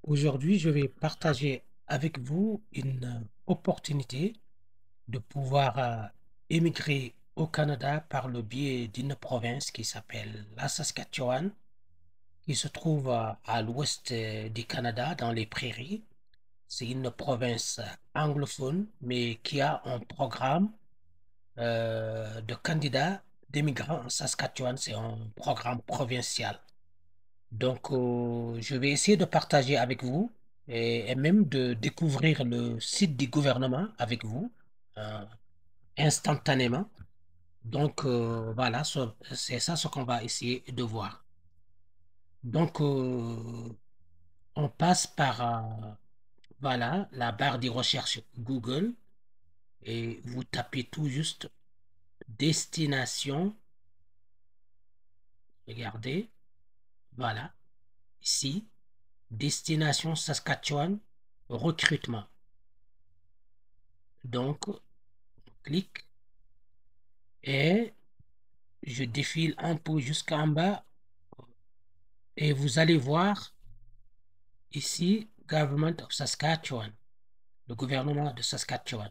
Aujourd'hui, je vais partager avec vous une opportunité de pouvoir émigrer au Canada par le biais d'une province qui s'appelle la Saskatchewan, qui se trouve à l'ouest du Canada, dans les prairies. C'est une province anglophone, mais qui a un programme de candidats d'émigrants en Saskatchewan. C'est un programme provincial. Donc, je vais essayer de partager avec vous et même de découvrir le site du gouvernement avec vous euh, instantanément. Donc, voilà, c'est ça ce qu'on va essayer de voir. Donc, on passe par voilà, la barre de recherche Google et vous tapez tout juste destination. Regardez, voilà, ici, destination Saskatchewan, recrutement. Donc, on clique et je défile un peu jusqu'en bas et vous allez voir ici Government of Saskatchewan, le gouvernement de Saskatchewan.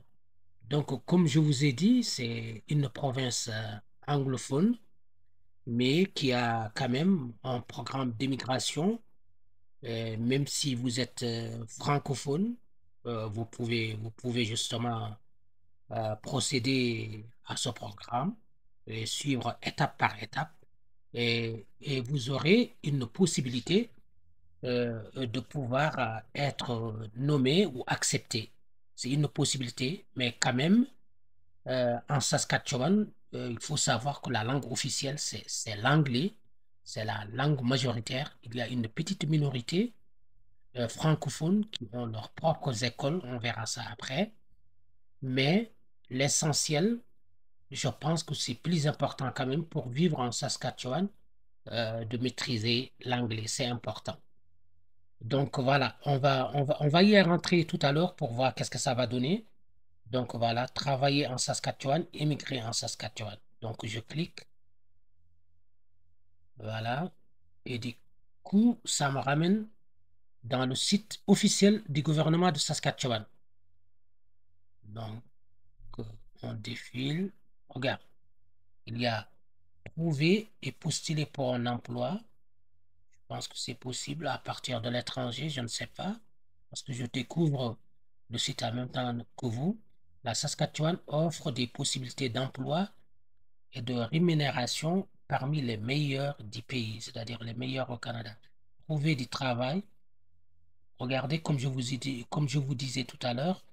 Donc, comme je vous ai dit, c'est une province anglophone, mais qui a quand même un programme d'immigration. Même si vous êtes francophone, vous pouvez justement procéder à ce programme et suivre étape par étape. Et vous aurez une possibilité de pouvoir être nommé ou accepté. C'est une possibilité, mais quand même, en Saskatchewan, il faut savoir que la langue officielle, c'est l'anglais, c'est la langue majoritaire. Il y a une petite minorité francophones qui ont leurs propres écoles, on verra ça après, mais l'essentiel, je pense que c'est plus important quand même pour vivre en Saskatchewan de maîtriser l'anglais, c'est important. Donc voilà, on va y rentrer tout à l'heure pour voir qu'est-ce que ça va donner. Donc voilà, travailler en Saskatchewan, émigrer en Saskatchewan. Donc je clique, voilà, et du coup, ça me ramène dans le site officiel du gouvernement de Saskatchewan. Donc, on défile. Regarde, il y a trouver et postuler pour un emploi. Je pense que c'est possible à partir de l'étranger, je ne sais pas, parce que je découvre le site en même temps que vous. La Saskatchewan offre des possibilités d'emploi et de rémunération parmi les meilleurs du pays, c'est-à-dire les meilleurs au Canada. Trouver du travail. Regardez, comme je vous ai dit, comme je vous disais tout à l'heure,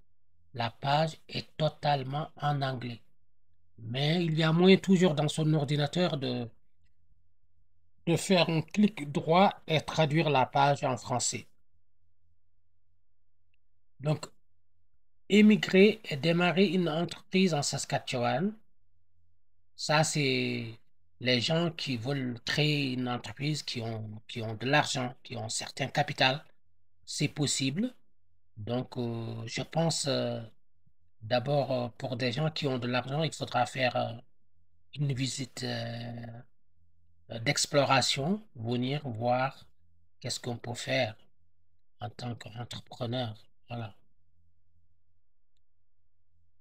la page est totalement en anglais. Mais il y a moyen toujours dans son ordinateur de faire un clic droit et traduire la page en français. Donc, émigrer et démarrer une entreprise en Saskatchewan, ça c'est les gens qui veulent créer une entreprise qui ont de l'argent, qui ont un certain capital, c'est possible. Donc, je pense d'abord pour des gens qui ont de l'argent, il faudra faire une visite d'exploration, venir voir qu'est-ce qu'on peut faire en tant qu'entrepreneur. Voilà.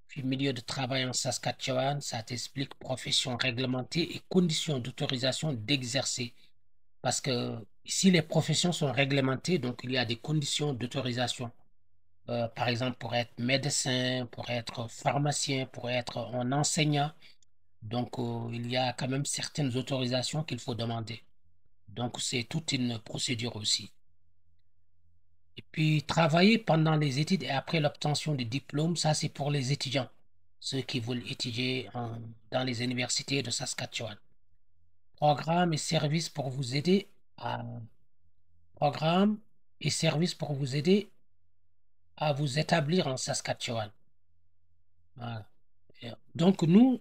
Puis milieu de travail en Saskatchewan, ça t'explique profession réglementée et conditions d'autorisation d'exercer. Parce que ici, les professions sont réglementées, donc il y a des conditions d'autorisation. Par exemple, pour être médecin, pour être pharmacien, pour être un enseignant. Donc, il y a quand même certaines autorisations qu'il faut demander. Donc, c'est toute une procédure aussi. Et puis, travailler pendant les études et après l'obtention du diplôme, ça, c'est pour les étudiants, ceux qui veulent étudier dans les universités de Saskatchewan. Programmes et services pour vous aider à, programmes et services pour vous aider à vous établir en Saskatchewan. Voilà. Donc, nous,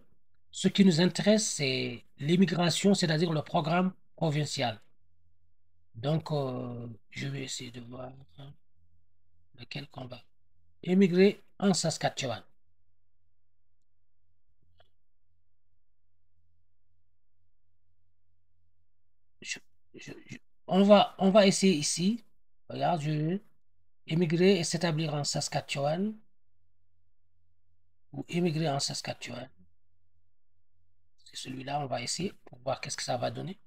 ce qui nous intéresse, c'est l'immigration, c'est-à-dire le programme provincial. Donc, je vais essayer de voir lequel combat. Émigrer en Saskatchewan. Je- on va essayer ici. Regarde, je... émigrer et s'établir en Saskatchewan ou émigrer en Saskatchewan. C'est celui-là, on va essayer pour voir qu'est-ce que ça va donner.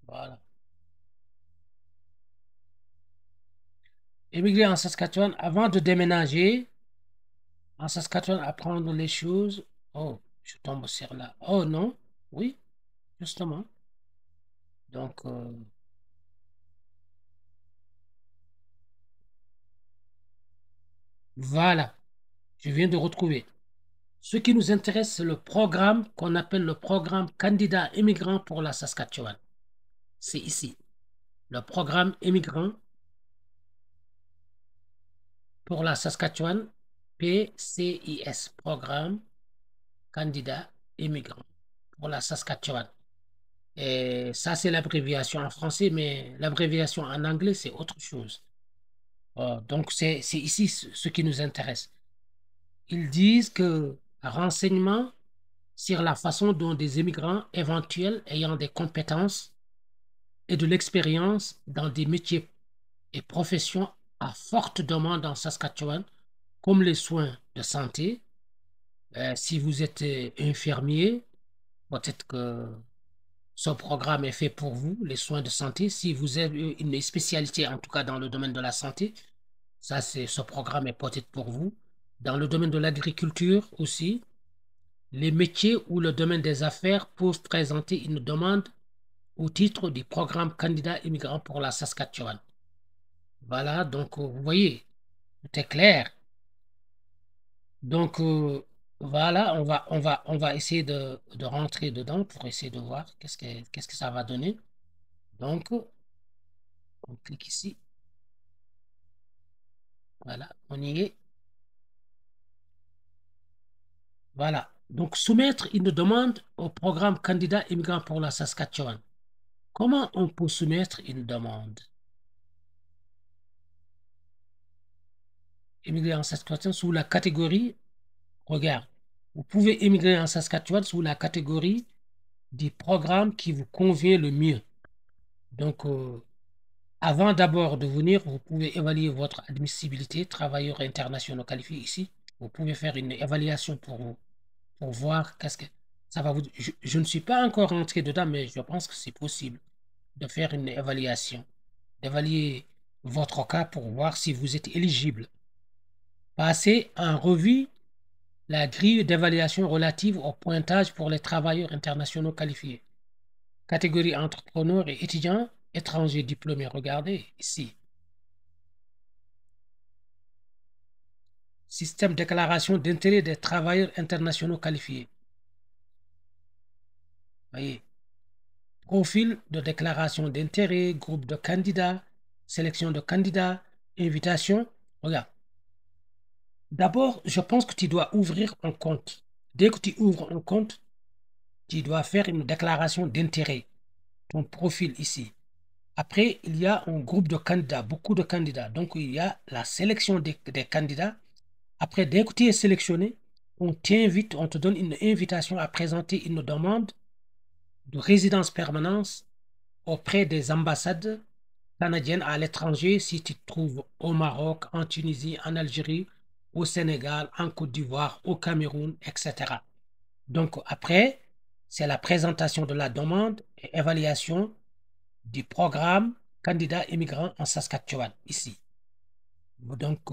Voilà. Émigrer en Saskatchewan avant de déménager en Saskatchewan, apprendre les choses. Oh, je tombe sur là. Oh non, oui, justement. Donc, voilà, je viens de retrouver. Ce qui nous intéresse, c'est le programme qu'on appelle le programme candidat immigrant pour la Saskatchewan. C'est ici. Le programme immigrant pour la Saskatchewan, PCIS, programme candidat immigrant pour la Saskatchewan. Et ça, c'est l'abréviation en français, mais l'abréviation en anglais, c'est autre chose. Donc, c'est ici ce qui nous intéresse. Ils disent que renseignements sur la façon dont des immigrants éventuels ayant des compétences et de l'expérience dans des métiers et professions à forte demande en Saskatchewan, comme les soins de santé. Si vous êtes infirmier, peut-être que ce programme est fait pour vous, les soins de santé. Si vous avez une spécialité, en tout cas dans le domaine de la santé, ce programme est peut-être pour vous. Dans le domaine de l'agriculture aussi, les métiers ou le domaine des affaires peuvent présenter une demande au titre du programme candidat immigrant pour la Saskatchewan. Voilà, donc vous voyez, tout est clair. Donc voilà, on va essayer de rentrer dedans pour essayer de voir qu'est-ce que ça va donner. Donc, on clique ici. Voilà, on y est. Voilà. Donc, soumettre une demande au programme candidat immigrant pour la Saskatchewan. Comment on peut soumettre une demande? Émigrer en Saskatchewan sous la catégorie, regarde, vous pouvez émigrer en Saskatchewan sous la catégorie du programme qui vous convient le mieux. Donc, avant d'abord de venir, vous pouvez évaluer votre admissibilité, travailleurs internationaux qualifiés ici. Vous pouvez faire une évaluation pour voir qu'est-ce que ça va vous. Je ne suis pas encore rentré dedans, mais je pense que c'est possible de faire une évaluation, d'évaluer votre cas pour voir si vous êtes éligible. Passez en revue la grille d'évaluation relative au pointage pour les travailleurs internationaux qualifiés. Catégorie entrepreneurs et étudiants étrangers diplômés. Regardez ici. Système de déclaration d'intérêt des travailleurs internationaux qualifiés. Voyez. Profil de déclaration d'intérêt, groupe de candidats, sélection de candidats, invitation. Regarde. D'abord, je pense que tu dois ouvrir un compte. Dès que tu ouvres un compte, tu dois faire une déclaration d'intérêt. Ton profil ici. Après, il y a un groupe de candidats, beaucoup de candidats. Donc, il y a la sélection des candidats. Après, dès que tu es sélectionné, on t'invite, on te donne une invitation à présenter une demande de résidence permanente auprès des ambassades canadiennes à l'étranger si tu te trouves au Maroc, en Tunisie, en Algérie, au Sénégal, en Côte d'Ivoire, au Cameroun, etc. Donc après, c'est la présentation de la demande et évaluation du programme candidat immigrant en Saskatchewan, ici. Donc,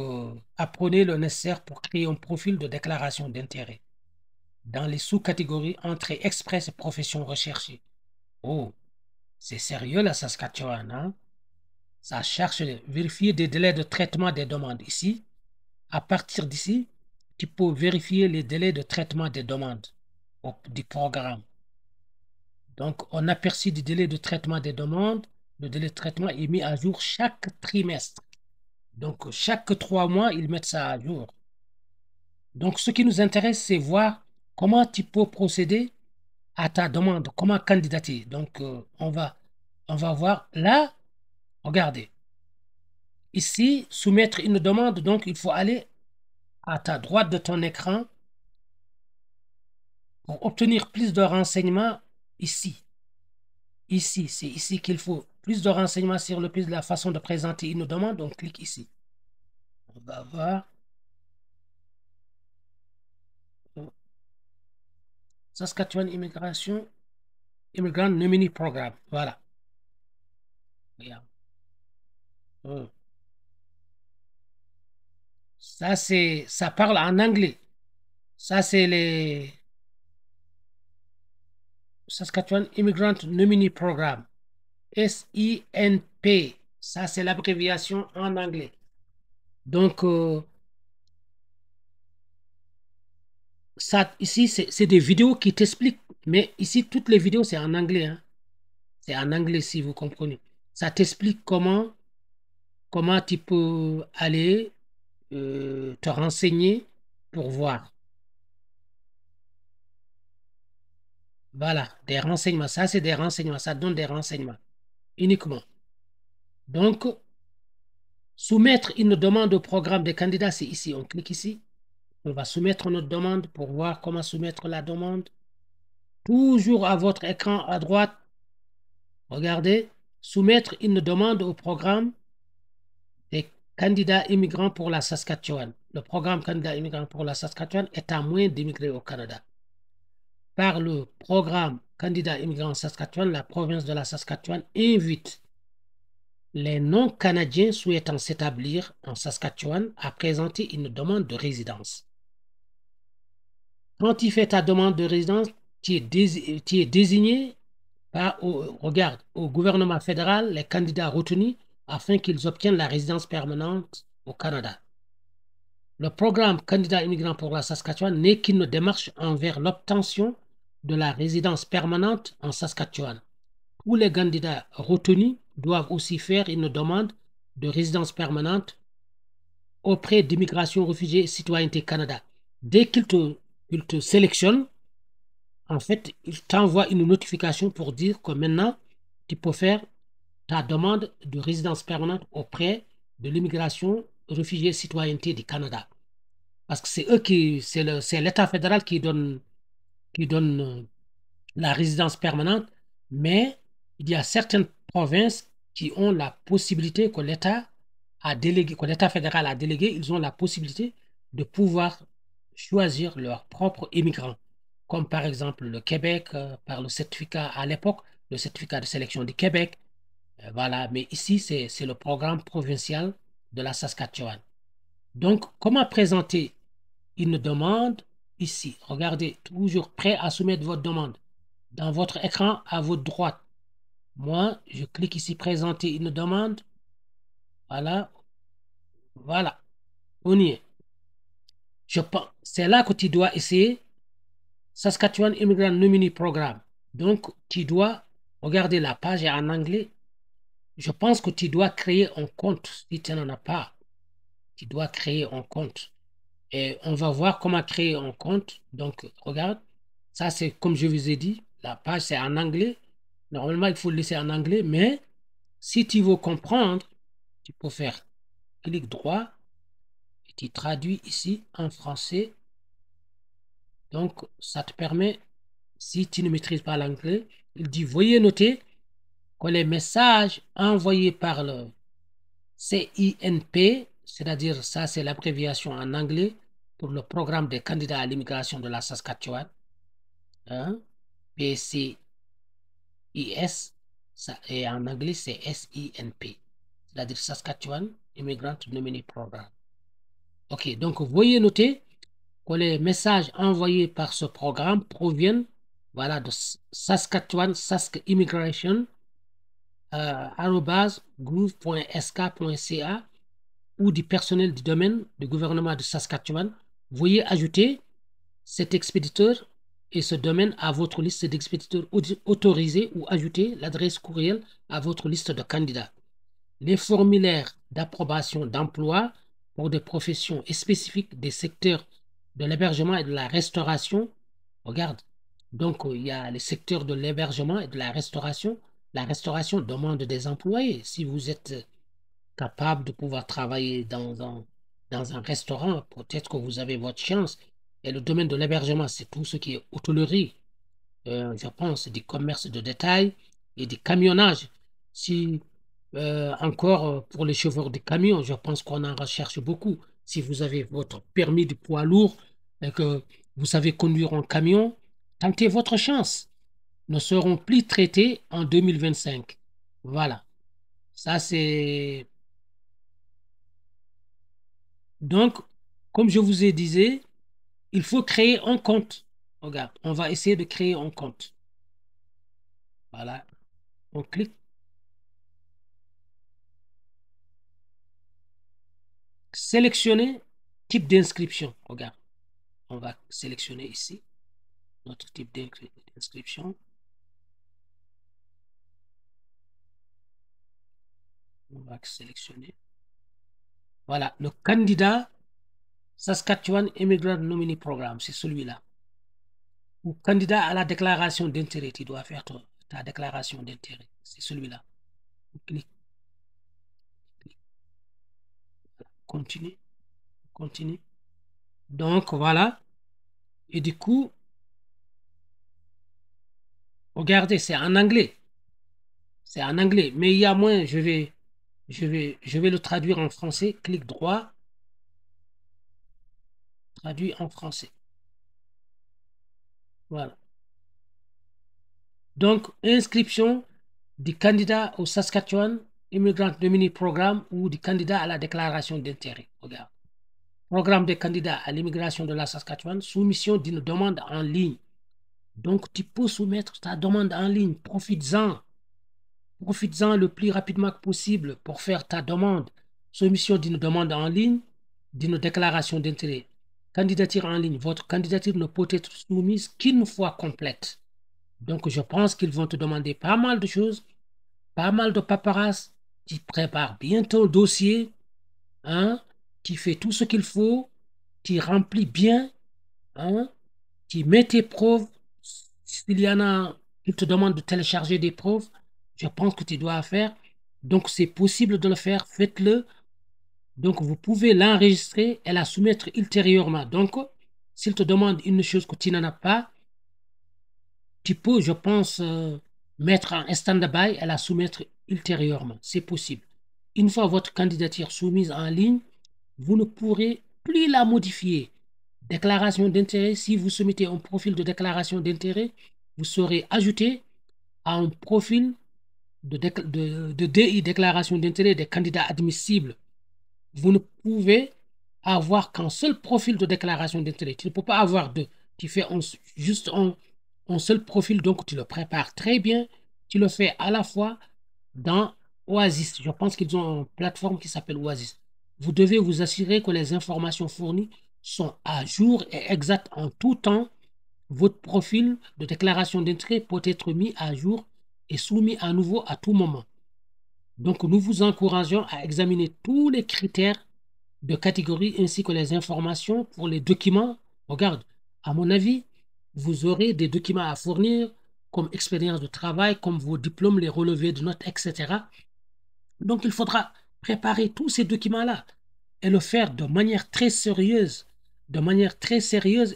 apprenez le nécessaire pour créer un profil de déclaration d'intérêt. Dans les sous-catégories entrée express et profession recherchée. Oh, c'est sérieux la Saskatchewan, hein? Ça cherche, vérifier des délais de traitement des demandes. Ici, à partir d'ici, tu peux vérifier les délais de traitement des demandes du programme. Donc, on aperçut du délai de traitement des demandes. Le délai de traitement est mis à jour chaque trimestre. Donc, chaque 3 mois, ils mettent ça à jour. Donc, ce qui nous intéresse, c'est voir comment tu peux procéder à ta demande, comment candidater. Donc, on va voir là, regardez. Ici, soumettre une demande, donc il faut aller à ta droite de ton écran pour obtenir plus de renseignements ici. Ici, c'est ici qu'il faut plus de renseignements sur la façon de présenter une demande, on clique ici. On va voir. Saskatchewan Immigrant Nominee Programme. Voilà. Regarde. Ça parle en anglais. Ça, c'est les Saskatchewan Immigrant Nominee Programme. SINP. Ça, c'est l'abréviation en anglais. Donc, ça, ici, c'est des vidéos qui t'expliquent. Mais ici, toutes les vidéos, c'est en anglais. Hein. C'est en anglais, si vous comprenez. Ça t'explique comment tu peux aller te renseigner pour voir. Voilà, des renseignements. Ça, c'est des renseignements. Ça donne des renseignements uniquement. Donc, soumettre une demande au programme des candidats, c'est ici. On clique ici. On va soumettre notre demande pour voir comment soumettre la demande. Toujours à votre écran à droite, regardez, soumettre une demande au programme des candidats immigrants pour la Saskatchewan. Le programme candidat immigrants pour la Saskatchewan est à moins d'immigrer au Canada. Par le programme candidat immigrants Saskatchewan, la province de la Saskatchewan invite les non-canadiens souhaitant s'établir en Saskatchewan à présenter une demande de résidence. Quand tu fais ta demande de résidence, tu es désigné regarde, au gouvernement fédéral les candidats retenus afin qu'ils obtiennent la résidence permanente au Canada. Le programme candidat immigrant pour la Saskatchewan n'est qu'une démarche envers l'obtention de la résidence permanente en Saskatchewan. Tous les candidats retenus doivent aussi faire une demande de résidence permanente auprès d'Immigration, Réfugiés et Citoyenneté Canada. Dès qu'ils te sélectionnent, en fait, ils t'envoient une notification pour dire que maintenant, tu peux faire ta demande de résidence permanente auprès de l'Immigration, Réfugiés et Citoyenneté du Canada. Parce que c'est l'État fédéral qui donne la résidence permanente, mais il y a certaines provinces qui ont la possibilité que l'État fédéral a délégué, ils ont la possibilité de pouvoir choisir leurs propres immigrants, comme par exemple le Québec, par le certificat à l'époque, le certificat de sélection du Québec. Voilà, mais ici, c'est le programme provincial de la Saskatchewan. Donc, comment présenter une demande ici? Regardez, toujours prêt à soumettre votre demande. Dans votre écran, à votre droite. Moi, je clique ici, présenter une demande. Voilà. Voilà. On y est. C'est là que tu dois essayer Saskatchewan Immigrant Nominee Programme. Donc, tu dois regarder la page est en anglais. Je pense que tu dois créer un compte. Si tu n'en as pas, tu dois créer un compte. Et on va voir comment créer un compte. Donc, regarde. Ça, c'est comme je vous ai dit. La page, c'est en anglais. Normalement, il faut le laisser en anglais, mais si tu veux comprendre, tu peux faire clic droit et tu traduis ici en français. Donc, ça te permet, si tu ne maîtrises pas l'anglais, il dit veuillez noter que les messages envoyés par le CINP, c'est-à-dire ça, c'est l'abréviation en anglais pour le programme des candidats à l'immigration de la Saskatchewan, hein, PCIS, ça, et en anglais, c'est SINP, c'est-à-dire Saskatchewan Immigrant Nominee Program. OK, donc veuillez noter que les messages envoyés par ce programme proviennent voilà, de Saskatchewan Sask Immigration @groove.sk.ca ou du personnel du domaine du gouvernement de Saskatchewan. Veuillez ajouter cet expéditeur et ce domaine à votre liste d'expéditeurs autorisés ou ajouter l'adresse courriel à votre liste de candidats. Les formulaires d'approbation d'emploi pour des professions spécifiques des secteurs de l'hébergement et de la restauration. Regarde, donc il y a les secteurs de l'hébergement et de la restauration. La restauration demande des employés. Si vous êtes capable de pouvoir travailler dans un restaurant, peut-être que vous avez votre chance. Et le domaine de l'hébergement, c'est tout ce qui est hôtellerie, je pense, du commerce de détail et du camionnage. Si Encore pour les chauffeurs de camions, je pense qu'on en recherche beaucoup. Si vous avez votre permis de poids lourd et que vous savez conduire un camion, tentez votre chance. Ne seront plus traités en 2025. Voilà. Ça, c'est. Donc, comme je vous ai dit, il faut créer un compte. Regarde, on va essayer de créer un compte. Voilà. On clique. Sélectionner type d'inscription. Regarde, on va sélectionner ici notre type d'inscription. On va sélectionner. Voilà, le candidat Saskatchewan Immigrant Nominee Programme, c'est celui-là. Ou candidat à la déclaration d'intérêt, tu dois faire ta déclaration d'intérêt. C'est celui-là. Clique, clique, continue, continue. Donc voilà. Et du coup, regardez, c'est en anglais. C'est en anglais. Mais il y a moins, je vais le traduire en français. Clic droit, traduit en français. Voilà. Donc, inscription du candidat au Saskatchewan Immigrant Nominee Programme ou du candidat à la déclaration d'intérêt. Regarde. Programme des candidats à l'immigration de la Saskatchewan, soumission d'une demande en ligne. Donc, tu peux soumettre ta demande en ligne. Profites-en. Profites-en le plus rapidement possible pour faire ta demande. Soumission d'une demande en ligne, d'une déclaration d'intérêt. Candidature en ligne. Votre candidature ne peut être soumise qu'une fois complète. Donc, je pense qu'ils vont te demander pas mal de choses, pas mal de paperasse. Tu prépares bien ton dossier, hein? Tu fais tout ce qu'il faut, tu remplis bien, hein? Tu mets tes preuves. S'il y en a qui te demandent de télécharger des preuves, je pense que tu dois faire. Donc, c'est possible de le faire, faites-le. Donc, vous pouvez l'enregistrer et la soumettre ultérieurement. Donc, s'il te demande une chose que tu n'en as pas, tu peux, je pense, mettre en stand-by et la soumettre ultérieurement. C'est possible. Une fois votre candidature soumise en ligne, vous ne pourrez plus la modifier. Déclaration d'intérêt, si vous soumettez un profil de déclaration d'intérêt, vous serez ajouté à un profil de DI, déclaration d'intérêt des candidats admissibles. Vous ne pouvez avoir qu'un seul profil de déclaration d'intérêt. Tu ne peux pas avoir deux. Tu fais juste un seul profil, donc tu le prépares très bien. Tu le fais à la fois dans Oasis. Je pense qu'ils ont une plateforme qui s'appelle Oasis. Vous devez vous assurer que les informations fournies sont à jour et exactes en tout temps. Votre profil de déclaration d'intérêt peut être mis à jour et soumis à nouveau à tout moment. Donc, nous vous encourageons à examiner tous les critères de catégorie ainsi que les informations pour les documents. Regarde, à mon avis, vous aurez des documents à fournir comme expérience de travail, comme vos diplômes, les relevés de notes, etc. Donc, il faudra préparer tous ces documents-là et le faire de manière très sérieuse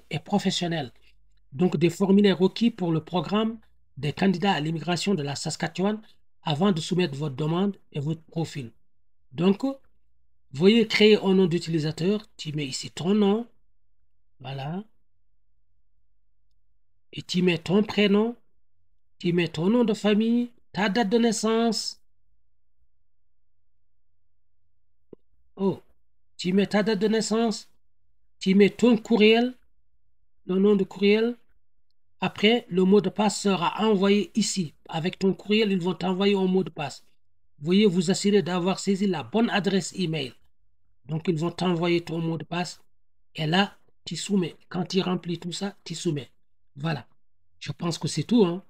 et professionnelle. Donc, des formulaires requis pour le programme des candidats à l'immigration de la Saskatchewan avant de soumettre votre demande et votre profil. Donc, veuillez créer un nom d'utilisateur. Tu mets ici ton nom. Voilà. Et tu mets ton prénom. Tu mets ton nom de famille, ta date de naissance. Oh, tu mets ta date de naissance. Tu mets ton courriel, le nom de courriel. Après, le mot de passe sera envoyé ici. Avec ton courriel, ils vont t'envoyer un mot de passe. Veuillez vous assurer d'avoir saisi la bonne adresse email. Donc, ils vont t'envoyer ton mot de passe. Et là, tu soumets. Quand tu remplis tout ça, tu soumets. Voilà. Je pense que c'est tout, hein.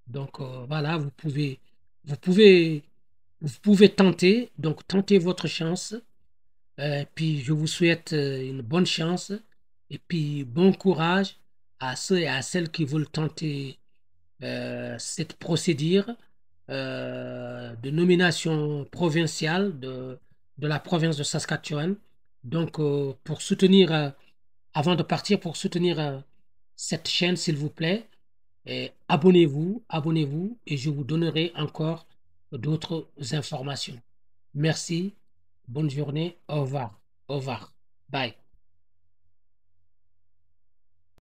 Donc, voilà, vous pouvez tenter. Donc, tentez votre chance. Puis, je vous souhaite une bonne chance. Et puis, bon courage à ceux et à celles qui veulent tenter cette procédure de nomination provinciale de la province de Saskatchewan. Donc, pour soutenir, avant de partir, pour soutenir cette chaîne, s'il vous plaît, abonnez-vous, abonnez-vous, et je vous donnerai encore d'autres informations. Merci. Bonne journée. Au revoir. Au revoir. Bye.